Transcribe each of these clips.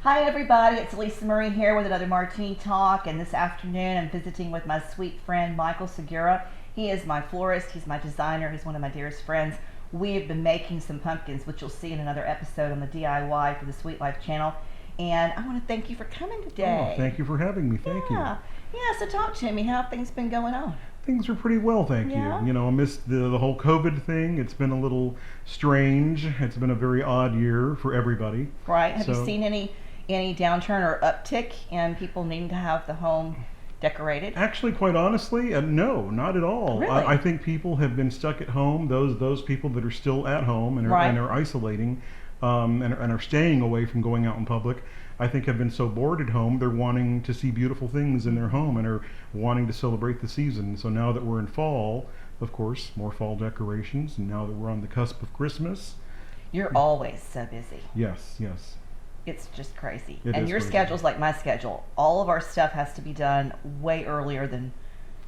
Hi everybody, it's Alisamurray here with another Martini Talk, and this afternoon I'm visiting with my sweet friend Micheal Segura. He is my florist, he's my designer, he's one of my dearest friends. We have been making some pumpkins, which you'll see in another episode on the DIY for the Sweet Life channel. And I want to thank you for coming today. Oh, thank you for having me, thank you. Yeah, so talk to me, how have things been going on? Things are pretty well, thank Yeah? you. You know, I missed the whole COVID thing. It's been a little strange. It's been a very odd year for everybody. Right, have you So- seen any downturn or uptick in people needing to have the home decorated? Actually, quite honestly, no, not at all. Really? I think people have been stuck at home. Those people that are still at home and are, Right. and are isolating, and are staying away from going out in public, I think have been so bored at home. They're wanting to see beautiful things in their home and are wanting to celebrate the season. So now that we're in fall, of course, more fall decorations. And now that we're on the cusp of Christmas, You're always so busy. yes. It's just crazy. It And is your crazy. schedule's like my schedule. All of our stuff has to be done way earlier than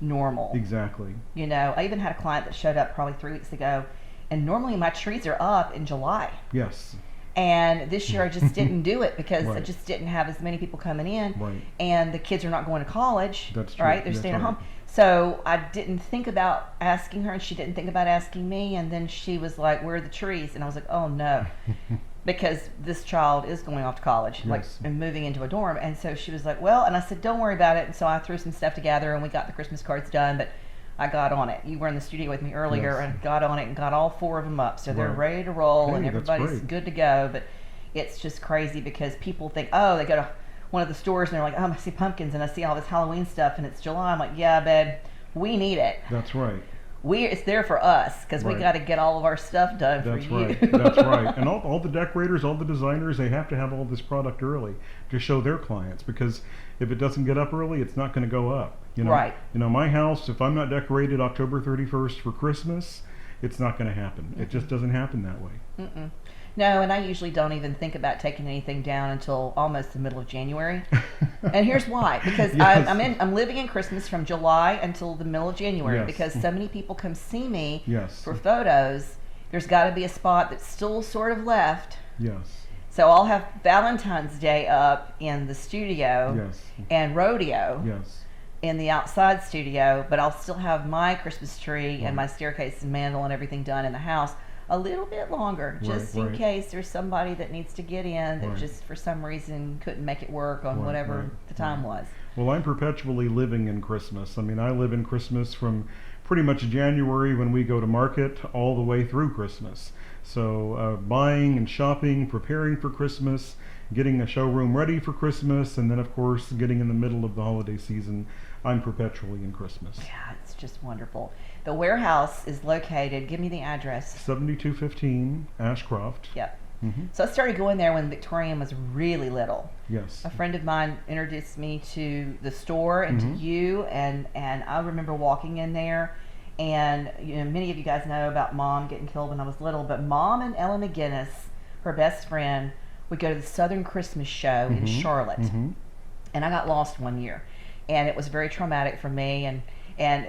normal. Exactly. You know, I even had a client that showed up probably 3 weeks ago, and normally my trees are up in July. Yes. And this year I just didn't do it because I Right. just didn't have as many people coming in. Right. And the kids are not going to college. That's true. Right? They're That's staying at right. home. So I didn't think about asking her, and she didn't think about asking me. And then she was like, "Where are the trees?" And I was like, "Oh no." Because this child is going off to college, like, Yes. and moving into a dorm. And so she was like, "Well," and I said, "Don't worry about it." And so I threw some stuff together and we got the Christmas cards done, but I got on it. You were in the studio with me earlier Yes. and got on it and got all 4 of them up. So they're Right. ready to roll, Hey, and that's everybody's great. good to go. But it's just crazy because people think, oh, they go to one of the stores and they're like, "Oh, I see pumpkins and I see all this Halloween stuff and it's July." I'm like, "Yeah, babe, we need it. That's right. It's there for us because we Right. got to get all of our stuff done That's for you." right. That's right. And all the decorators, all the designers, they have to have all this product early to show their clients, because if it doesn't get up early, it's not going to go up. You know? Right. You know, my house, if I'm not decorated October 31st for Christmas, it's not going to happen. It just doesn't happen that way. Mm-mm. No, and I usually don't even think about taking anything down until almost the middle of January. And here's why: because Yes. I'm living in Christmas from July until the middle of January, Yes. because so many people come see me Yes. for photos. There's got to be a spot that's still sort of left. Yes. So I'll have Valentine's Day up in the studio Yes. and rodeo Yes. in the outside studio, but I'll still have my Christmas tree Right. and my staircase and mantle and everything done in the house a little bit longer, just Right, in right. case there's somebody that needs to get in that Right. just for some reason couldn't make it work on Right, whatever right, the time right. was. Well, I'm perpetually living in Christmas. I mean, I live in Christmas from pretty much January when we go to market all the way through Christmas. So buying and shopping, preparing for Christmas, getting a showroom ready for Christmas, and then of course getting in the middle of the holiday season. I'm perpetually in Christmas. Yeah, it's just wonderful. The warehouse is located, give me the address. 7215 Ashcroft. Yep. Hmm. So I started going there when Victorian was really little. Yes. A friend of mine introduced me to the store and Mhm. to you, and I remember walking in there, and you know, many of you guys know about Mom getting killed when I was little, but Mom and Ella McGinnis, her best friend, would go to the Southern Christmas Show in Mhm. Charlotte, Mhm. and I got lost one year, and it was very traumatic for me,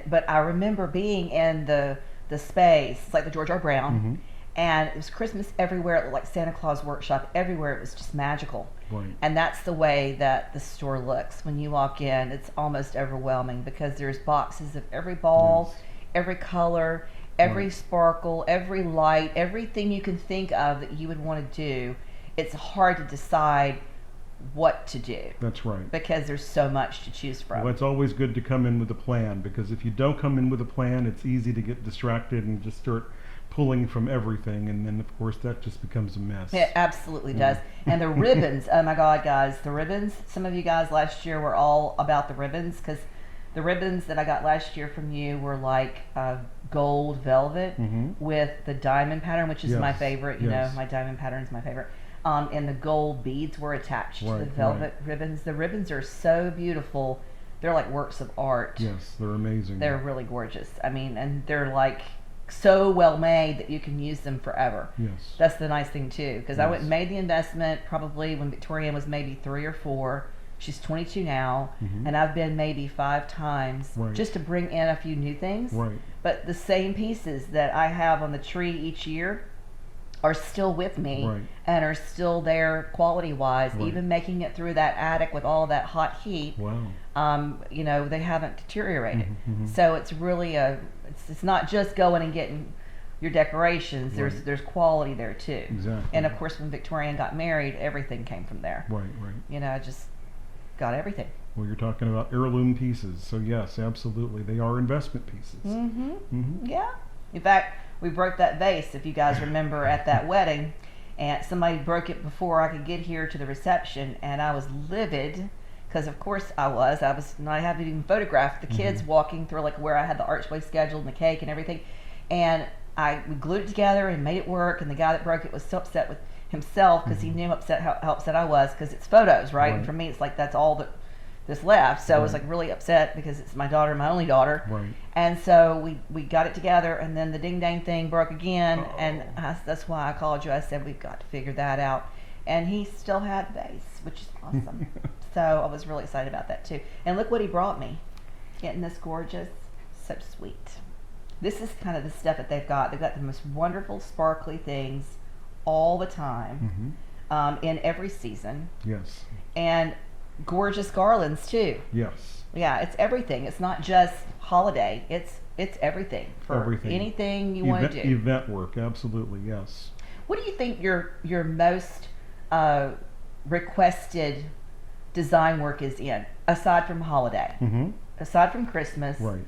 but I remember being in the space, like the George R. Brown, Mhm. and it was Christmas everywhere. It looked like Santa Claus workshop everywhere. It was just magical. Right. And that's the way that the store looks. When you walk in, it's almost overwhelming because there's boxes of every ball, Yes. every color, every Right. sparkle, every light, everything you can think of that you would want to do. It's hard to decide what to do That's right. because there's so much to choose from. Well, it's always good to come in with a plan, because if you don't come in with a plan, it's easy to get distracted and just start pulling from everything, and then of course that just becomes a mess. It absolutely Yeah. does. And the ribbons, oh my God, guys, the ribbons. Some of you guys last year were all about the ribbons, because the ribbons that I got last year from you were like gold velvet Mhm. with the diamond pattern, which is my Yes, favorite. You yes. know, my diamond pattern is my favorite. And the gold beads were attached to the Right, velvet ribbons. The ribbons are so beautiful. They're like works of art. Yes, they're amazing. They're really gorgeous. I mean, and they're like so well made that you can use them forever. Yes. That's the nice thing too, because I went Yes. and made the investment probably when Victoria was maybe 3 or 4. She's 22 now, Mhm. and I've been maybe 5 times Right. just to bring in a few new things. Right. But the same pieces that I have on the tree each year, are still with me Right. and are still there quality wise, Right. even making it through that attic with all that hot heat. Wow. You know, they haven't deteriorated. Mhm. So it's really it's not just going and getting your decorations. Right. There's quality there too. Exactly. And of course, when Victoria got married, everything came from there. Right, right. You know, I just got everything. Well, you're talking about heirloom pieces, so yes, absolutely, they are investment pieces. Yeah. In fact, we broke that vase, if you guys remember, at that wedding, and somebody broke it before I could get here to the reception, and I was livid because, of course, I was not, I haven't even photographed the kids walking through, like, where I had the archway scheduled and the cake and everything, and we glued it together and made it work, and the guy that broke it was so upset with himself because he knew how upset I was, because it's photos, right? And for me, it's like that's all that's left. So I was like really upset because it's my daughter, my only daughter. Right. And so we got it together, and then the ding dang thing broke again, and that's why I called you. I said we've got to figure that out, and he still had the vase, which is awesome. So I was really excited about that too. And look what he brought me, getting this gorgeous, so sweet. This is kind of the stuff that they've got. They've got the most wonderful, sparkly things all the time, in every season. Yes. And gorgeous garlands too. Yes. Yeah, it's everything. It's not just holiday. It's everything for Everything. anything you want to do. Event work, absolutely, yes. What do you think your most requested design work is in, aside from holiday, aside from Christmas? Right.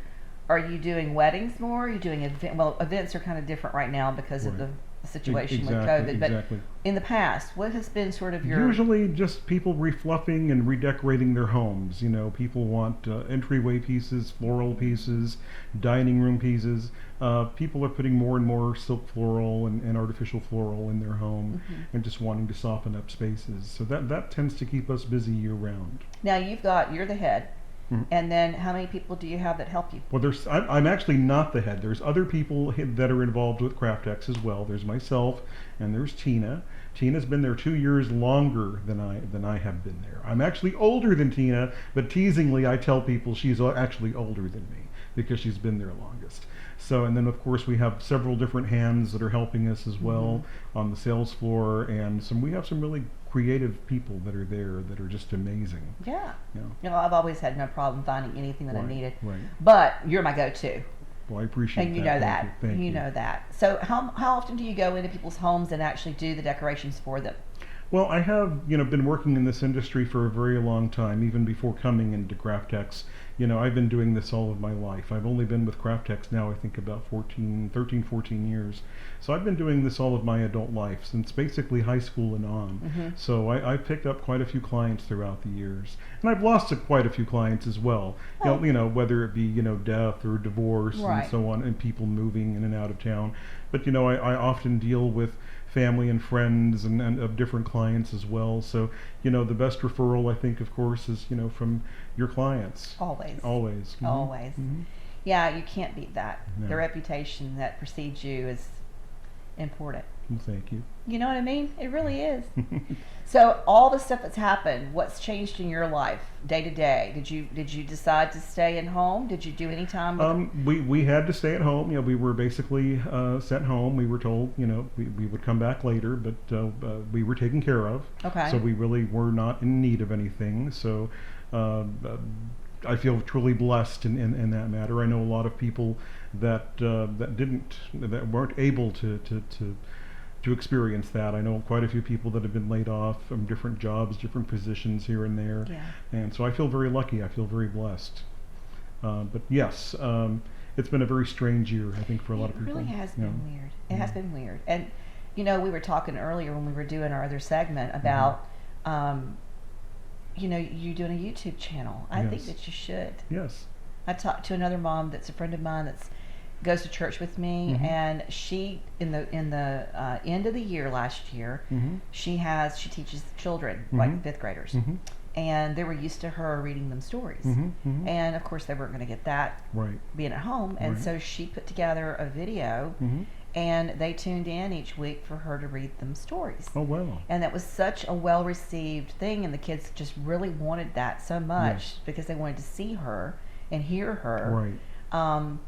Are you doing weddings more? Are you doing events are kind of different right now because of the situation with COVID. Exactly. But in the past, what has been sort of your... Usually just people refluffing and redecorating their homes. You know, people want entryway pieces, floral pieces, dining room pieces. People are putting more and more silk floral and artificial floral in their home and just wanting to soften up spaces. So that tends to keep us busy year round. Now you're the head. And then how many people do you have that help you? Well, I'm actually not the head. There's other people that are involved with CraftX as well. There's myself and there's Tina. Tina's been there 2 years longer than I have been there. I'm actually older than Tina, but teasingly I tell people she's actually older than me because she's been there longest. So, and then of course we have several different hands that are helping us as well on the sales floor, and we have some really creative people that are there that are just amazing. Yeah. Yeah. You know, I've always had no problem finding anything that I needed. Right. But you're my go-to. Well, I appreciate that. And you know that. Thank you. You know that. So how often do you go into people's homes and actually do the decorations for them? Well, I have, been working in this industry for a very long time, even before coming into CraftX. I've been doing this all of my life. I've only been with CraftX now, I think about 13, 14 years. So I've been doing this all of my adult life, since basically high school and on. So I've picked up quite a few clients throughout the years. And I've lost quite a few clients as well. Whether it be, death or divorce and so on, and people moving in and out of town. But, I often deal with family and friends and of different clients as well. So, the best referral, I think, of course, is, from your clients. Always. Always. Always. Yeah, you can't beat that. No. The reputation that precedes you is important. Well, thank you. You know what I mean? It really is. So all the stuff that's happened, what's changed in your life day to day? Did you decide to stay at home? Did you do any time with we had to stay at home. We were basically sent home. We were told, we would come back later, but we were taken care of. Okay. So we really were not in need of anything. So I feel truly blessed in that matter. I know a lot of people that weren't able to experience that. I know quite a few people that have been laid off from different jobs, different positions here and there. Yeah. And so I feel very lucky. I feel very blessed. But yes, it's been a very strange year, I think, for a lot of people. It really has been weird. It has been weird. And, we were talking earlier when we were doing our other segment about, you doing a YouTube channel. I think that you should. Yes. I talked to another mom that's a friend of mine that's goes to church with me, and she in the end of the year last year, she teaches children like fifth graders, and they were used to her reading them stories, and of course they weren't going to get that being at home, and so she put together a video. And they tuned in each week for her to read them stories. Oh, wow. And that was such a well-received thing, and the kids just really wanted that so much because they wanted to see her and hear her. Right.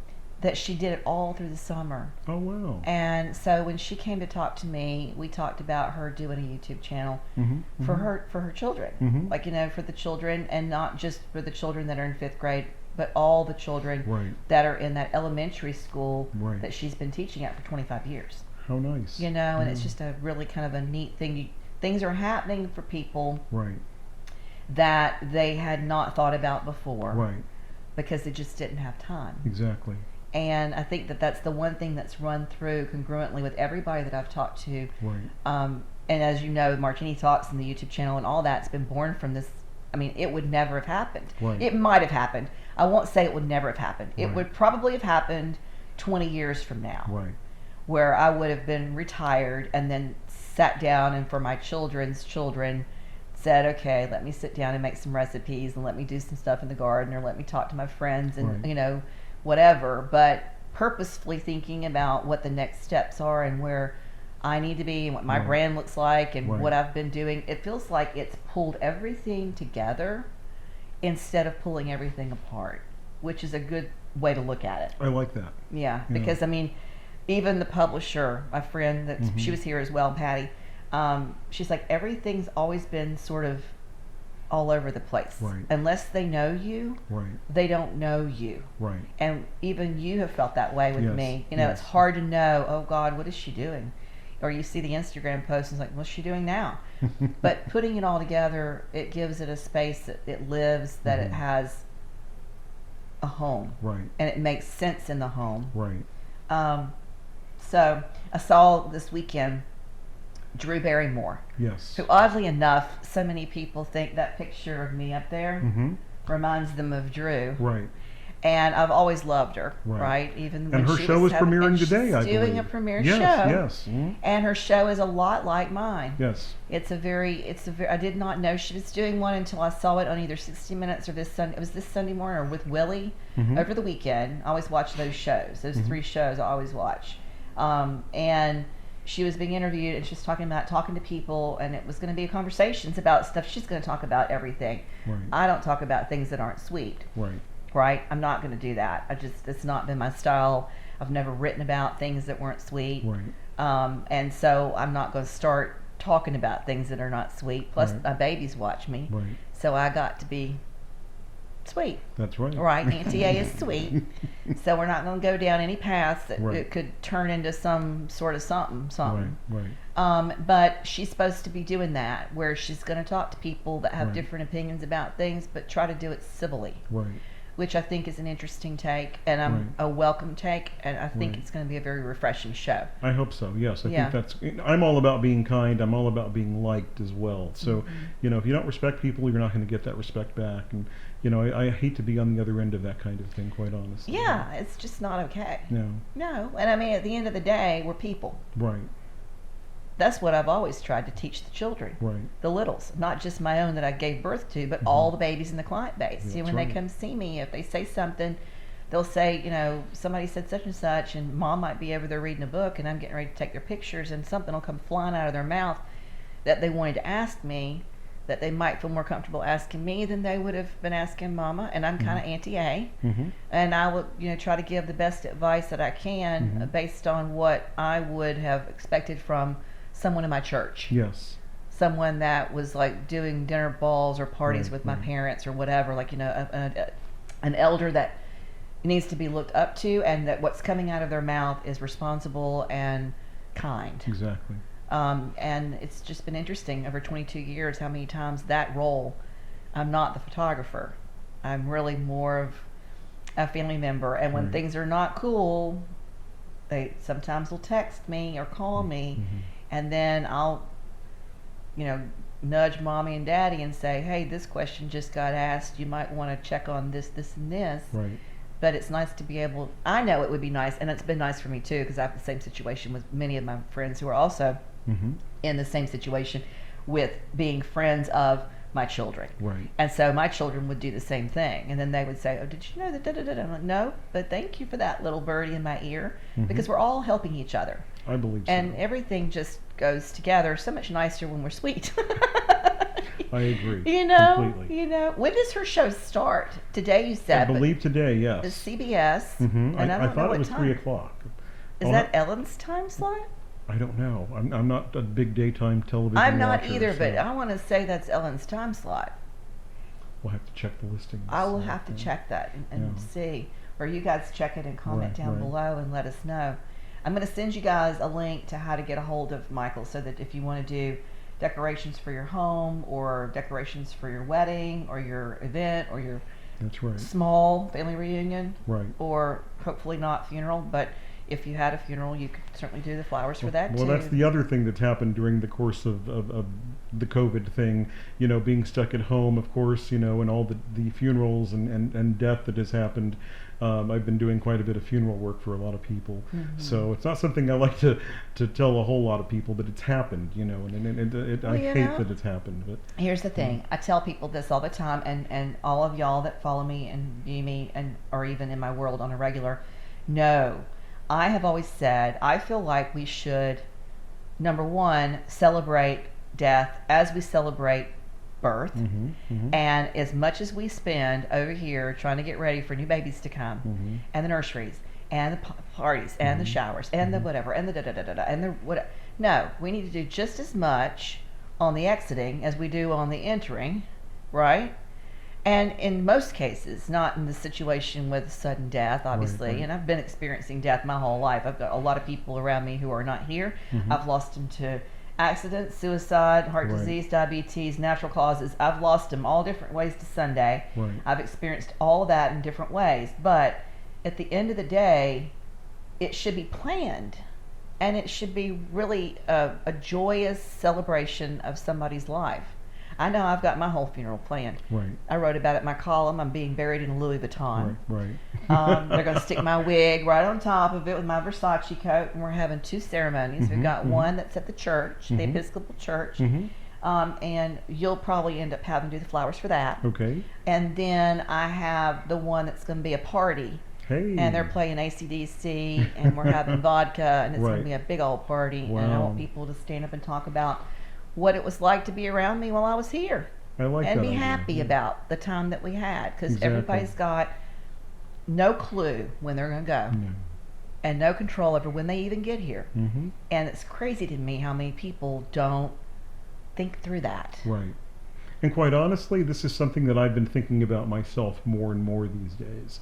that she did it all through the summer. Oh, wow. And so when she came to talk to me, we talked about her doing a YouTube channel for her children, like, you know, for the children, and not just for the children that are in 5th grade, but all the children that are in that elementary school that she's been teaching at for 25 years. How nice. You know, and it's just a really kind of a neat thing. Things are happening for people that they had not thought about before because they just didn't have time. Exactly. And I think that that's the one thing that's run through congruently with everybody that I've talked to. And as you know, Martini Talks and the YouTube channel and all that's been born from this. I mean, it would never have happened. It might have happened. I won't say it would never have happened. It would probably have happened 20 years from now, where I would have been retired and then sat down and for my children's children said, okay, let me sit down and make some recipes and let me do some stuff in the garden or let me talk to my friends and, you know, whatever, but purposefully thinking about what the next steps are and where I need to be and what my brand looks like and what I've been doing. It feels like it's pulled everything together instead of pulling everything apart, which is a good way to look at it. I like that. Yeah, because I mean, even the publisher, my friend, that she was here as well, Patty, she's like, everything's always been sort of all over the place. Unless they know you, they don't know you. And even you have felt that way with me. You know, it's hard to know, oh God, what is she doing? Or you see the Instagram post and it's like, what's she doing now? But putting it all together, it gives it a space that it lives, that it has a home. And it makes sense in the home. So I saw this weekend Drew Barrymore. Who, oddly enough, so many people think that picture of me up there reminds them of Drew. And I've always loved her, Even when and her she show was is premiering today, I believe. Doing a premiere show. Yes. And her show is a lot like mine. It's a very. I did not know she was doing one until I saw it on either 60 Minutes or this Sunday. It was this Sunday morning or with Willie over the weekend. I always watch those shows. Those 3 shows I always watch. And she was being interviewed and she was talking to people, and it was going to be conversations about stuff. She's going to talk about everything. I don't talk about things that aren't sweet. I'm not going to do that. It's not been my style. I've never written about things that weren't sweet. And so I'm not going to start talking about things that are not sweet. Plus my babies watch me. So I got to be sweet. That's right. Auntie A is sweet. So we're not going to go down any paths that it could turn into some sort of something. But she's supposed to be doing that, where she's going to talk to people that have different opinions about things, but try to do it civilly. Which I think is an interesting take, and a welcome take, and I think it's going to be a very refreshing show. I hope so. Yes, I think that's. I'm all about being kind. I'm all about being liked as well. So, you know, if you don't respect people, you're not going to get that respect back. And you know, I hate to be on the other end of that kind of thing, quite honestly. Yeah, it's just not okay. No, and I mean, at the end of the day, we're people. That's what I've always tried to teach the children, the littles, not just my own that I gave birth to, but all the babies in the client base. See, when they come see me, if they say something, they'll say, you know, somebody said such and such, and mom might be over there reading a book, and I'm getting ready to take their pictures, and something will come flying out of their mouth that they wanted to ask me, that they might feel more comfortable asking me than they would have been asking mama. And I'm kind of Auntie A, and I will, you know, try to give the best advice that I can based on what I would have expected from someone in my church. Someone that was like doing dinner balls or parties with my parents or whatever, like, you know, an elder that needs to be looked up to, and that what's coming out of their mouth is responsible and kind. And it's just been interesting over 22 years how many times that role, I'm not the photographer. I'm really more of a family member, and when things are not cool, they sometimes will text me or call me. And then I'll, you know, nudge mommy and daddy and say, hey, this question just got asked. You might want to check on this, this, and this. But it's nice to be able, I know it would be nice, and it's been nice for me too, because I have the same situation with many of my friends who are also in the same situation with being friends of my children. And so my children would do the same thing. And then they would say, oh, did you know that da-da-da-da? I'm like, no, but thank you for that little birdie in my ear, because we're all helping each other. I believe so. And everything just goes together so much nicer when we're sweet. I agree. Completely. Completely. When does her show start? Today, you said. I believe today, It's yes. CBS, Hmm. and I don't know thought what it was time. 3 o'clock. Is that Ellen's time slot? I don't know. I'm not a big daytime television I'm not watcher, either, but so I want to say that's Ellen's time slot. we'll have to check the listings. I will have to check that and Yeah. see. Or you guys check it and comment Right, down right. below and let us know. I'm going to send you guys a link to how to get a hold of Micheal so that if you want to do decorations for your home or decorations for your wedding or your event or your That's right. small family reunion Right. or hopefully not funeral, but if you had a funeral, you could certainly do the flowers for that Well, too. that's the other thing that's happened during the course of the COVID thing, being stuck at home, of course, and all the funerals and death that has happened. I've been doing quite a bit of funeral work for a lot of people. Mm-hmm. So it's not something I like to tell a whole lot of people, but it's happened, and I hate that it's happened. But Here's the thing. I tell people this all the time, and all of y'all that follow me and view me and or even in my world on a regular, know, I have always said, I feel like we should, number one, celebrate death as we celebrate birth. Mm-hmm, mm-hmm, And as much as we spend over here trying to get ready for new babies to come, mm-hmm. and the nurseries, and the parties, and the showers, and the whatever, and the da-da-da-da-da, and the what. No, we need to do just as much on the exiting as we do on the entering, right? And in most cases, not in the situation with sudden death, obviously. Right. And I've been experiencing death my whole life. I've got a lot of people around me who are not here. Mhm. I've lost them to accidents, suicide, heart Right. disease, diabetes, natural causes. I've lost them all different ways to Sunday. Right. I've experienced all of that in different ways. But at the end of the day, it should be planned. And it should be really a joyous celebration of somebody's life. I know I've got my whole funeral planned. Right. I wrote about it in my column. I'm being buried in a Louis Vuitton. Right. They're going to stick my wig right on top of it with my Versace coat, and we're having two ceremonies. We've got one that's at the church, the Episcopal Church, and you'll probably end up having to do the flowers for that. Okay. And then I have the one that's going to be a party, Hey. and they're playing AC/DC, and we're having vodka, and it's going Right. to be a big old party. And I Wow. want people to stand up and talk about what it was like to be around me while I was here. I like And that be idea. happy Yeah. about the time that we had, because Exactly. everybody's got no clue when they're going to go Yeah. and no control over when they even get here. Mm-hmm. And it's crazy to me how many people don't think through that. Right. And quite honestly, this is something that I've been thinking about myself more and more these days,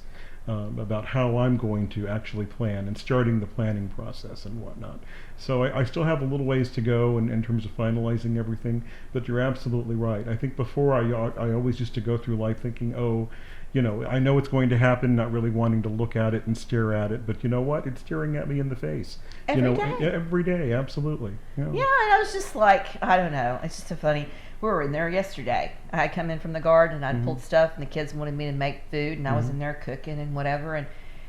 about how I'm going to actually plan and starting the planning process and whatnot. So I still have a little ways to go in terms of finalizing everything, but you're absolutely right. I think before I always used to go through life thinking, I know it's going to happen, not really wanting to look at it and stare at it, but you know what? It's staring at me in the face. Every day. Every day, absolutely. Yeah, and I was just like, I don't know. It's just so funny. We were in there yesterday. I had come in from the garden and I'd pulled stuff, and the kids wanted me to make food, and I was in there cooking and whatever.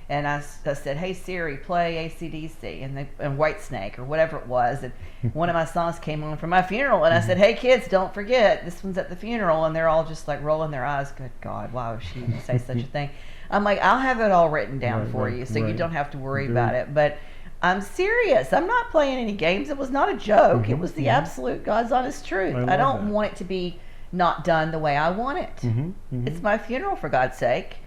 And I said, "Hey Siri, play AC/DC," and Whitesnake or whatever it was. And one of my songs came on for my funeral, and I said, "Hey kids, don't forget this one's at the funeral." And they're all just like rolling their eyes. Good God, why would she even say such a thing? I'm like, I'll have it all written down for you, so you don't have to worry about it. But I'm serious. I'm not playing any games. It was not a joke. It was the absolute God's honest truth. I don't want it to be not done the way I want it. It's my funeral, for God's sake.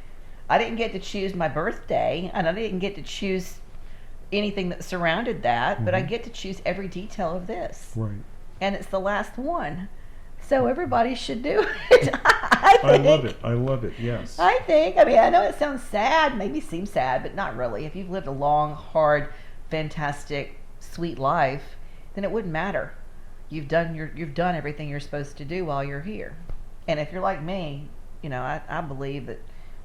I didn't get to choose my birthday, and I didn't get to choose anything that surrounded that, but I get to choose every detail of this. Right. And it's the last one. So everybody should do it. I love it, yes. I know it sounds sad, maybe seems sad, but not really. If you've lived a long, hard, fantastic, sweet life, then it wouldn't matter. You've done everything you're supposed to do while you're here. And if you're like me, I believe that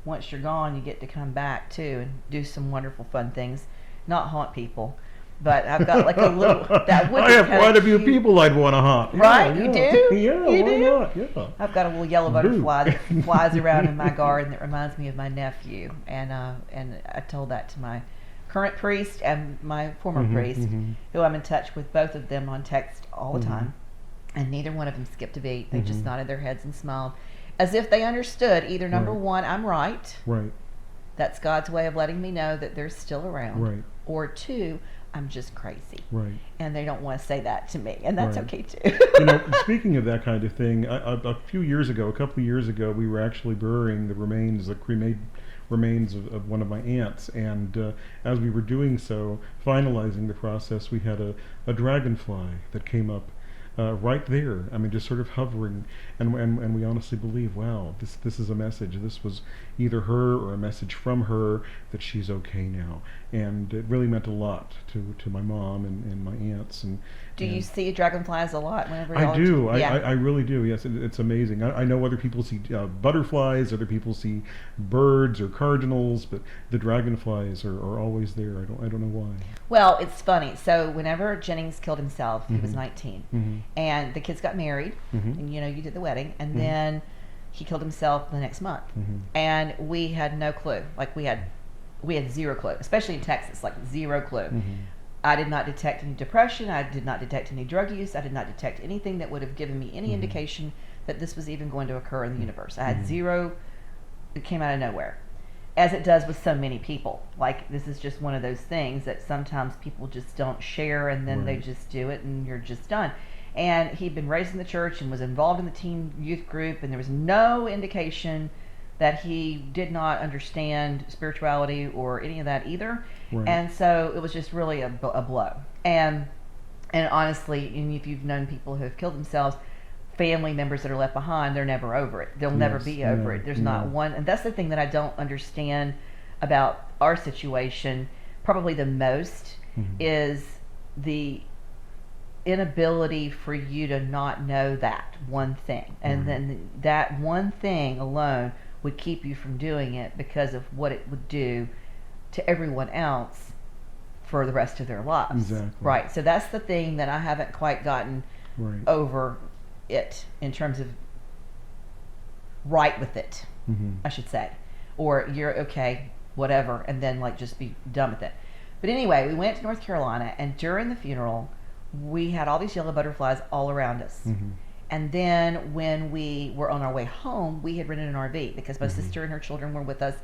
once you're gone, you get to come back too and do some wonderful, fun things. Not haunt people, but I've got like a little that would. I have quite a few people I'd want to haunt. Right? You do? Yeah. You Why do? not? Yeah. I've got a little yellow butterfly that flies around in my garden that reminds me of my nephew, and I told that to my current priest and my former priest, who I'm in touch with, both of them on text all the time, and neither one of them skipped a beat. They just nodded their heads and smiled, as if they understood either number one, I'm right. Right. That's God's way of letting me know that they're still around. Right. Or two, I'm just crazy. Right. And they don't want to say that to me, and that's Right. okay too. Speaking of that kind of thing, a couple of years ago, we were actually burying the cremated remains of one of my aunts, and as we were doing so, finalizing the process, we had a dragonfly that came up right there. I mean, just sort of hovering, and we honestly believe, wow, this is a message. This was either her or a message from her that she's okay now, and it really meant a lot to my mom and my aunts. Do you see dragonflies a lot whenever I y'all do. Yeah. I really do. Yes, it's amazing. I know other people see butterflies, other people see birds or cardinals, but the dragonflies are always there. I don't know why. Well, it's funny. So whenever Jennings killed himself, he was Mhm. 19, Mhm. and the kids got married, Mhm. and you did the wedding, and Mhm. then he killed himself the next month, Mhm. and we had no clue. Like we had zero clue, especially in Texas, like zero clue. Mhm. I did not detect any depression. I did not detect any drug use. I did not detect anything that would have given me any Mhm. indication that this was even going to occur in the universe. I had Mhm. zero. It came out of nowhere, as it does with so many people. Like, this is just one of those things that sometimes people just don't share, and then they Right. just do it, and you're just done. And he'd been raised in the church and was involved in the teen youth group, and there was no indication that he did not understand spirituality or any of that either. Right. And so it was just really a blow. And honestly, and if you've known people who have killed themselves, family members that are left behind, they're never over it. They'll never Yes, be over yeah, it. There's not yeah. one, and that's the thing that I don't understand about our situation. Probably the most Mhm. is the inability for you to not know that one thing, and Right. then that one thing alone would keep you from doing it because of what it would do to everyone else for the rest of their lives. Exactly. Right. So that's the thing that I haven't quite gotten Right. over it in terms of right with it, Mhm. I should say. Or you're okay, whatever, and then like just be done with it. But anyway, we went to North Carolina, and during the funeral, we had all these yellow butterflies all around us. Mhm. And then when we were on our way home, we had rented an RV because my Mhm. sister and her children were with us,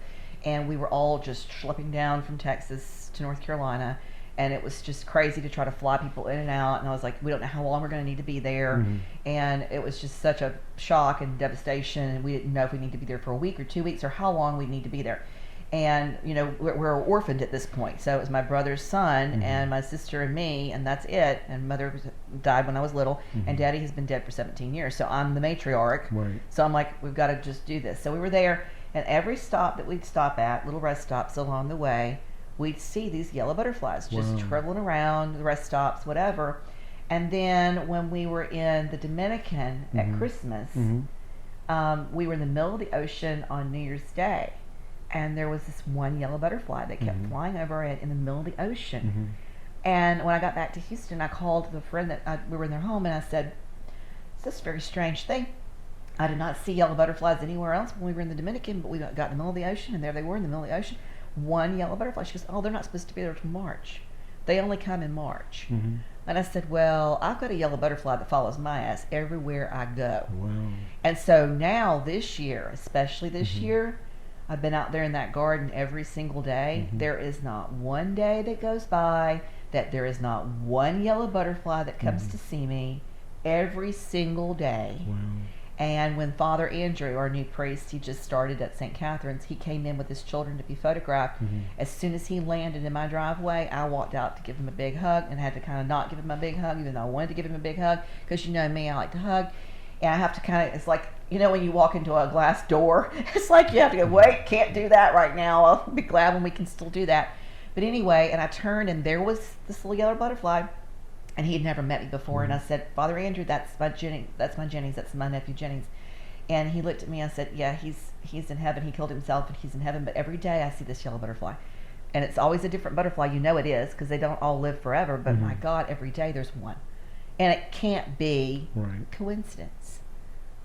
and we were all just schlepping down from Texas to North Carolina. And it was just crazy to try to fly people in and out. And I was like, we don't know how long we're going to need to be there. Mhm. And it was just such a shock and devastation. And we didn't know if we need to be there for a week or 2 weeks or how long we need to be there. And, we're orphaned at this point. So it was my brother's son Mhm. and my sister and me, and that's it. And mother died when I was little, Mhm. and daddy has been dead for 17 years. So I'm the matriarch. Right. So I'm like, we've got to just do this. So we were there, and every stop that we'd stop at, little rest stops along the way, we'd see these yellow butterflies just Wow. traveling around the rest stops, whatever. And then when we were in the Dominican at Mhm. Christmas, Mhm. we were in the middle of the ocean on New Year's Day, and there was this one yellow butterfly that kept Mhm. flying over it in the middle of the ocean. Mhm. And when I got back to Houston, I called the friend that we were in their home, and I said, "This is a very strange thing. I did not see yellow butterflies anywhere else when we were in the Dominican, but we got in the middle of the ocean, and there they were in the middle of the ocean. One yellow butterfly." She goes, "Oh, they're not supposed to be there till March. They only come in March." Mhm. And I said, "Well, I've got a yellow butterfly that follows my ass everywhere I go." Wow. And so now this year, especially this Mhm. year, I've been out there in that garden every single day. Mhm. There is not one day that goes by that there is not one yellow butterfly that comes Mhm. to see me every single day. Wow. And when Father Andrew, our new priest, he just started at St. Catherine's, he came in with his children to be photographed. Mhm. As soon as he landed in my driveway, I walked out to give him a big hug, and had to kind of not give him a big hug, even though I wanted to give him a big hug, because you know me, I like to hug. And I have to kind of, it's like, when you walk into a glass door, it's like you have to go, wait, can't do that right now. I'll be glad when we can still do that. But anyway, and I turned, and there was this little yellow butterfly. And he had never met me before, and I said, "Father Andrew, that's my Jennings, that's my nephew Jennings." And he looked at me and said, "Yeah, he's in heaven. He killed himself, and he's in heaven. But every day I see this yellow butterfly, and it's always a different butterfly. You know it is, because they don't all live forever. But Mhm. my God, every day there's one, and it can't be Right. coincidence.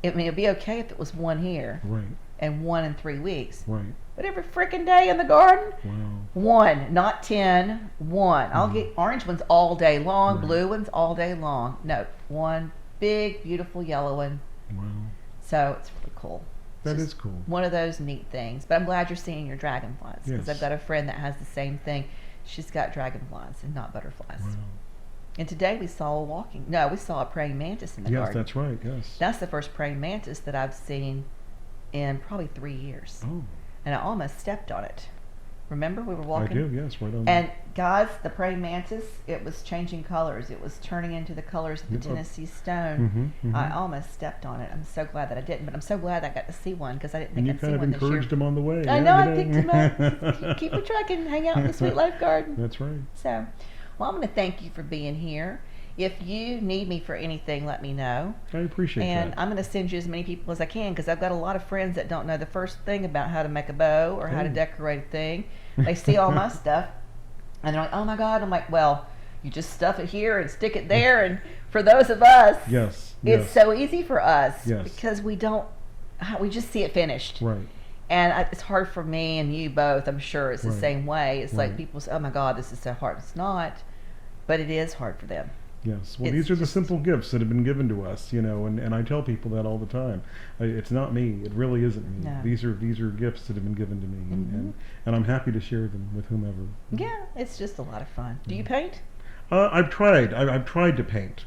I mean, it'd be okay if it was one here Right. and one in 3 weeks, Right. but every freaking day in the garden." Wow. One, not 10, one. I'll Mhm. get orange ones all day long, Right. blue ones all day long. No, one big, beautiful yellow one. Wow. So it's really cool. That It's is just cool. one of those neat things. But I'm glad you're seeing your dragonflies, because Yes. I've got a friend that has the same thing. she's got dragonflies and not butterflies. Wow. And today we saw a praying mantis in the Yes, garden. that's right. Yes. That's the first praying mantis that I've seen in probably 3 years. Oh, And I almost stepped on it. Remember, we were I walking? do. Yes, right on. And guys, the praying mantis, it was changing colors. It was turning into the colors of the Yeah. Tennessee stone. Mhm, mhm. I almost stepped on it. I'm so glad that I didn't, but I'm so glad I got to see one because I didn't And think you I'd see kind of one this year. encouraged him on the way. I yeah, know, I you picked him up. Keep a track and hang out in the Sweet Life Garden. That's right. So, well, I'm going to thank you for being here. If you need me for anything, let me know. I appreciate And that. I'm going to send you as many people as I can because I've got a lot of friends that don't know the first thing about how to make a bow or how to Oh. decorate a thing. They see all my stuff and they're like, oh my God. I'm like, well, you just stuff it here and stick it there. And for those of us, Yes. it's Yes. so easy for us Yes. because we just see it finished. Right. And it's hard for me and you both. I'm sure it's the Right. same way. It's like Right. people say, oh my God, this is so hard. It's not, but it is hard for them. Yes. Well, It's these are the just- simple gifts that have been given to us, and I tell people that all the time. It's not me. It really isn't me. No. These are gifts that have been given to me, Mhm. and I'm happy to share them with whomever. Yeah, it's just a lot of fun. Do Mm-hmm. you paint? I've tried. I've tried to paint.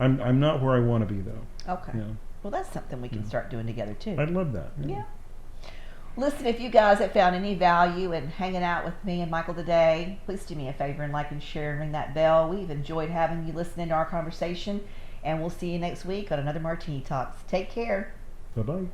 I'm not where I want to be though. Okay. Yeah. Well, that's something we can Yeah. start doing together too. I'd love that. Yeah. Listen, if you guys have found any value in hanging out with me and Micheal today, please do me a favor and like and share and ring that bell. We've enjoyed having you listening to our conversation, and we'll see you next week on another Martini Talks. Take care. Bye bye.